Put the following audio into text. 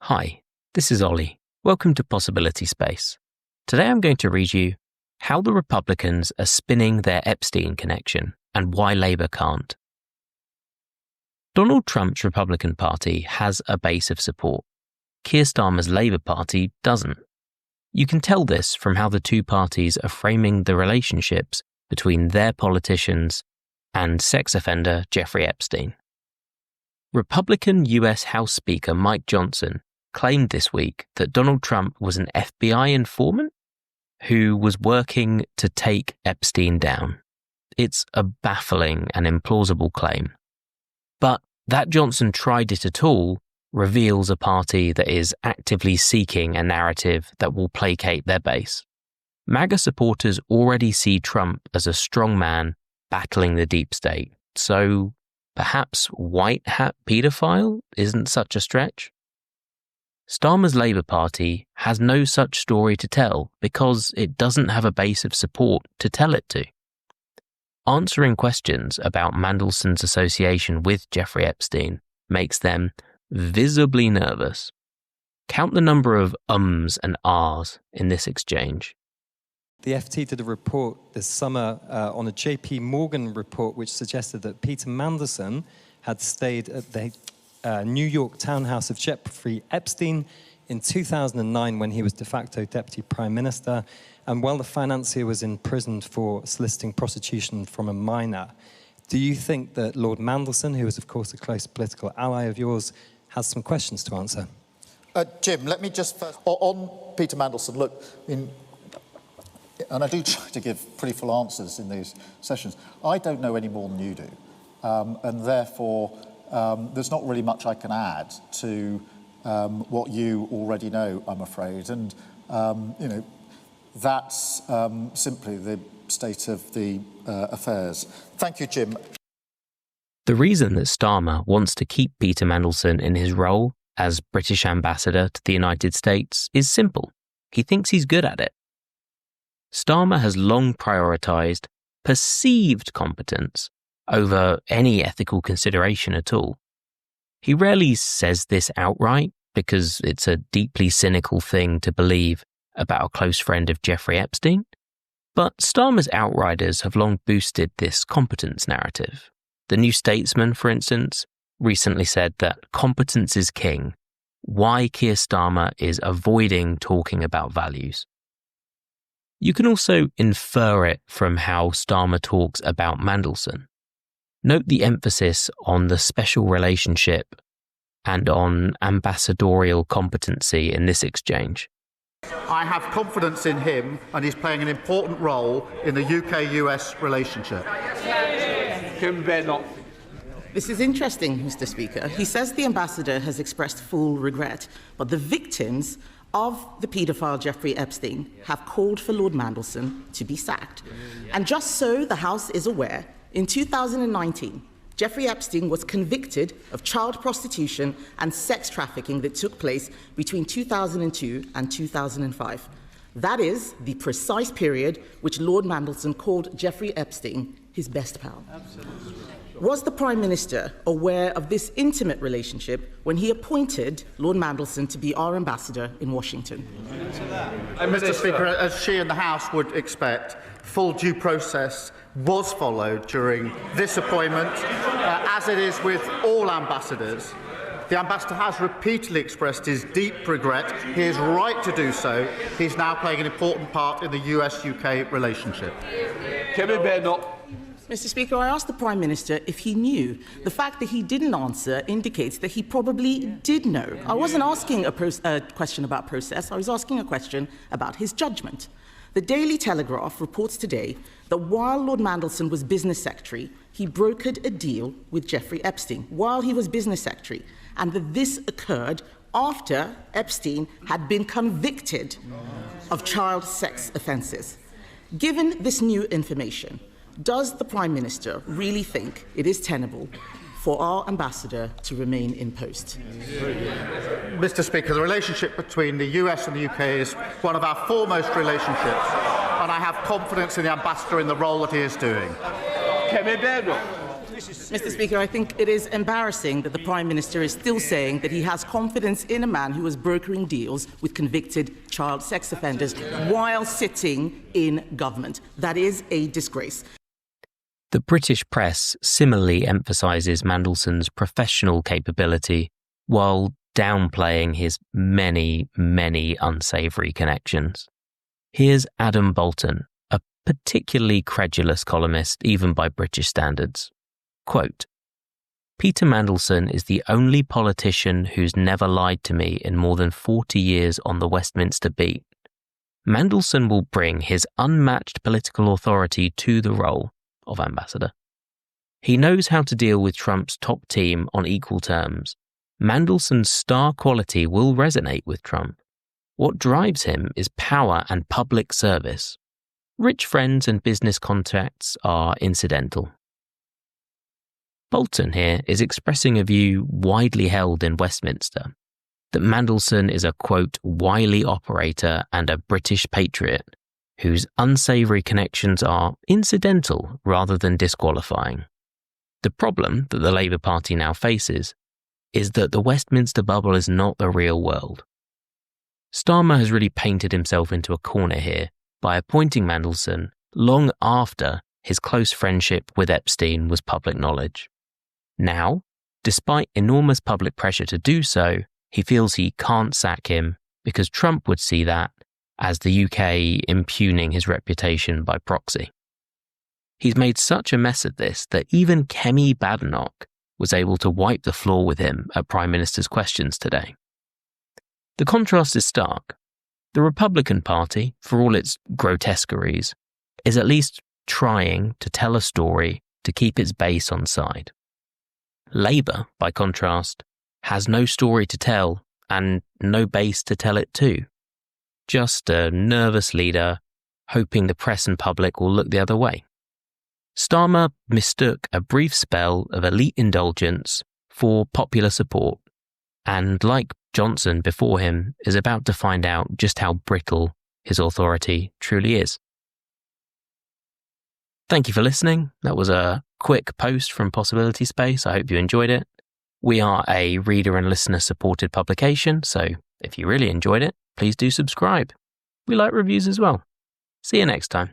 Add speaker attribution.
Speaker 1: Hi, this is Ollie. Welcome to Possibility Space. Today I'm going to read you how the Republicans are spinning their Epstein connection and why Labour can't. Donald Trump's Republican Party has a base of support. Keir Starmer's Labour Party doesn't. You can tell this from how the two parties are framing the relationships between their politicians and sex offender Jeffrey Epstein. Republican US House Speaker Mike Johnson claimed this week that Donald Trump was an FBI informant who was working to take Epstein down. It's a baffling and implausible claim. But that Johnson tried it at all reveals a party that is actively seeking a narrative that will placate their base. MAGA supporters already see Trump as a strong man battling the deep state, so perhaps white hat paedophile isn't such a stretch. Starmer's Labour Party has no such story to tell because it doesn't have a base of support to tell it to. Answering questions about Mandelson's association with Jeffrey Epstein makes them visibly nervous. Count the number of ums and ahs in this exchange.
Speaker 2: The FT did a report this summer on a JP Morgan report which suggested that Peter Mandelson had stayed at the New York townhouse of Jeffrey Epstein in 2009 when he was de facto deputy prime minister, and while the financier was imprisoned for soliciting prostitution from a minor. Do you think that Lord Mandelson, who is of course a close political ally of yours, has some questions to answer?
Speaker 3: Jim, let me just first, on Peter Mandelson, look, and I do try to give pretty full answers in these sessions. I don't know any more than you do, and therefore there's not really much I can add to what you already know, I'm afraid. And, that's simply the state of the affairs. Thank you, Jim.
Speaker 1: The reason that Starmer wants to keep Peter Mandelson in his role as British ambassador to the United States is simple. He thinks he's good at it. Starmer has long prioritised perceived competence over any ethical consideration at all. He rarely says this outright because it's a deeply cynical thing to believe about a close friend of Jeffrey Epstein, but Starmer's outriders have long boosted this competence narrative. The New Statesman, for instance, recently said that competence is king, why Keir Starmer is avoiding talking about values. You can also infer it from how Starmer talks about Mandelson. Note the emphasis on the special relationship and on ambassadorial competency in this exchange.
Speaker 4: I have confidence in him and he's playing an important role in the UK-US relationship.
Speaker 5: This is interesting, Mr. Speaker. He says the ambassador has expressed full regret, but the victims of the paedophile Jeffrey Epstein have called for Lord Mandelson to be sacked. And just so the House is aware, in 2019, Jeffrey Epstein was convicted of child prostitution and sex trafficking that took place between 2002 and 2005. That is the precise period which Lord Mandelson called Jeffrey Epstein his best pal. Absolutely. Was the Prime Minister aware of this intimate relationship when he appointed Lord Mandelson to be our ambassador in Washington?
Speaker 4: Mr. Speaker, as she and the House would expect, full due process was followed during this appointment, as it is with all ambassadors. The ambassador has repeatedly expressed his deep regret. He is right to do so. He's now playing an important part in the US-UK relationship.
Speaker 5: Mr. Speaker, I asked the Prime Minister if he knew. The fact that he didn't answer indicates that he probably did know. I wasn't asking a question about process, I was asking a question about his judgment. The Daily Telegraph reports today that while Lord Mandelson was business secretary, he brokered a deal with Jeffrey Epstein while he was business secretary, and that this occurred after Epstein had been convicted of child sex offences. Given this new information, does the Prime Minister really think it is tenable for our ambassador to remain in post?
Speaker 4: Mr. Speaker, the relationship between the US and the UK is one of our foremost relationships, and I have confidence in the ambassador in the role that he is doing.
Speaker 5: Mr. Speaker, I think it is embarrassing that the Prime Minister is still saying that he has confidence in a man who was brokering deals with convicted child sex offenders while sitting in government. That is a disgrace.
Speaker 1: The British press similarly emphasises Mandelson's professional capability while downplaying his many, many unsavoury connections. Here's Adam Bolton, a particularly credulous columnist even by British standards. Quote, Peter Mandelson is the only politician who's never lied to me in more than 40 years on the Westminster beat. Mandelson will bring his unmatched political authority to the role of ambassador. He knows how to deal with Trump's top team on equal terms. Mandelson's star quality will resonate with Trump. What drives him is power and public service. Rich friends and business contacts are incidental. Bolton here is expressing a view widely held in Westminster, that Mandelson is a, quote, wily operator and a British patriot, whose unsavoury connections are incidental rather than disqualifying. The problem that the Labour Party now faces is that the Westminster bubble is not the real world. Starmer has really painted himself into a corner here by appointing Mandelson long after his close friendship with Epstein was public knowledge. Now, despite enormous public pressure to do so, he feels he can't sack him because Trump would see that as the UK impugning his reputation by proxy. He's made such a mess of this that even Kemi Badenoch was able to wipe the floor with him at Prime Minister's questions today. The contrast is stark. The Republican Party, for all its grotesqueries, is at least trying to tell a story to keep its base on side. Labour, by contrast, has no story to tell and no base to tell it to. Just a nervous leader hoping the press and public will look the other way. Starmer mistook a brief spell of elite indulgence for popular support, and like Johnson before him, is about to find out just how brittle his authority truly is. Thank you for listening. That was a quick post from Possibility Space. I hope you enjoyed it. We are a reader and listener supported publication, so if you really enjoyed it, please do subscribe. We like reviews as well. See you next time.